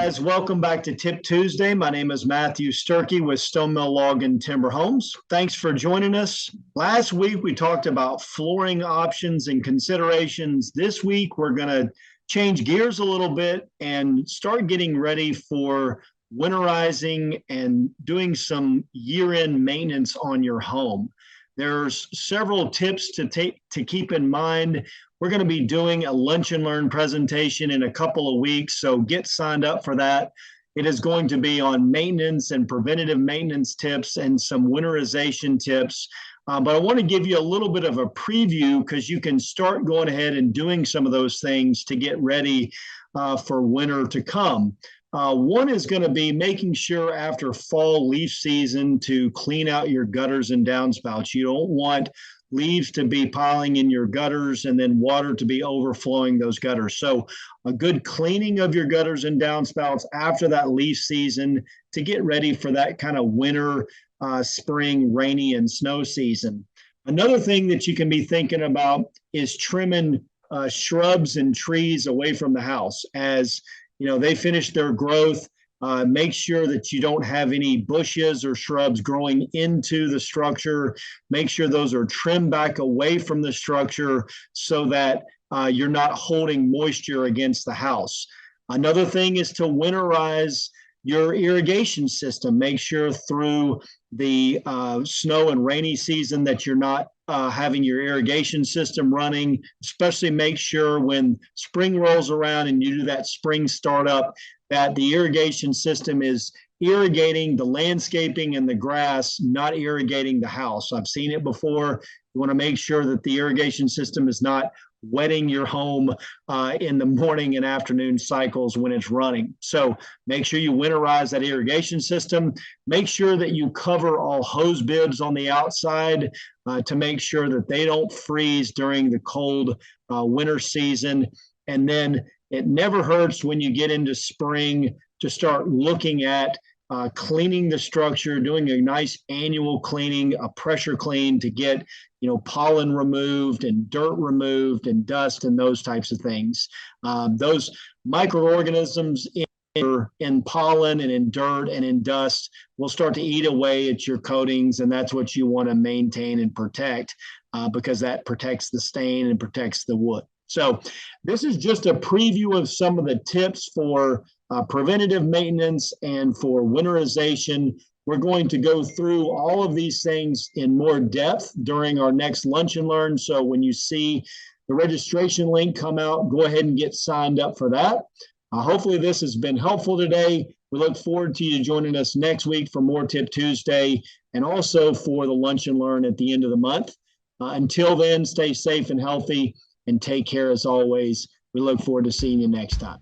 guys. Welcome back to Tip Tuesday. My name is Matthew Sturkey with Stone Mill Log and Timber Homes. Thanks for joining us. Last week, we talked about flooring options and considerations. This week, we're going to change gears a little bit and start getting ready for winterizing and doing some year-end maintenance on your home. There's several tips to keep in mind. We're going to be doing a lunch and learn presentation in a couple of weeks, so get signed up for that. It is going to be on maintenance and preventative maintenance tips and some winterization tips. But I want to give you a little bit of a preview because you can start going ahead and doing some of those things to get ready for winter to come. One is going to be making sure after fall leaf season to clean out your gutters and downspouts. You don't want leaves to be piling in your gutters and then water to be overflowing those gutters. So a good cleaning of your gutters and downspouts after that leaf season to get ready for that kind of winter, spring, rainy, and snow season. Another thing that you can be thinking about is trimming shrubs and trees away from the house. As you know, they finish their growth. Make sure that you don't have any bushes or shrubs growing into the structure. Make sure those are trimmed back away from the structure so that you're not holding moisture against the house. Another thing is to winterize your irrigation system. Make sure through the snow and rainy season that you're not having your irrigation system running. Especially make sure when spring rolls around and you do that spring startup that the irrigation system is irrigating the landscaping and the grass, not irrigating the house. I've seen it before. You want to make sure that the irrigation system is not wetting your home in the morning and afternoon cycles when it's running. So make sure you winterize that irrigation system. Make sure that you cover all hose bibs on the outside to make sure that they don't freeze during the cold winter season. And then it never hurts when you get into spring to start looking at cleaning the structure, doing a nice annual cleaning, a pressure clean to get, pollen removed and dirt removed and dust and those types of things. Those microorganisms in pollen and in dirt and in dust will start to eat away at your coatings, and that's what you want to maintain and protect because that protects the stain and protects the wood. So this is just a preview of some of the tips for preventative maintenance and for winterization. We're going to go through all of these things in more depth during our next Lunch and Learn. So when you see the registration link come out, go ahead and get signed up for that. Hopefully this has been helpful today. We look forward to you joining us next week for more Tip Tuesday and also for the Lunch and Learn at the end of the month. Until then, stay safe and healthy and take care as always. We look forward to seeing you next time.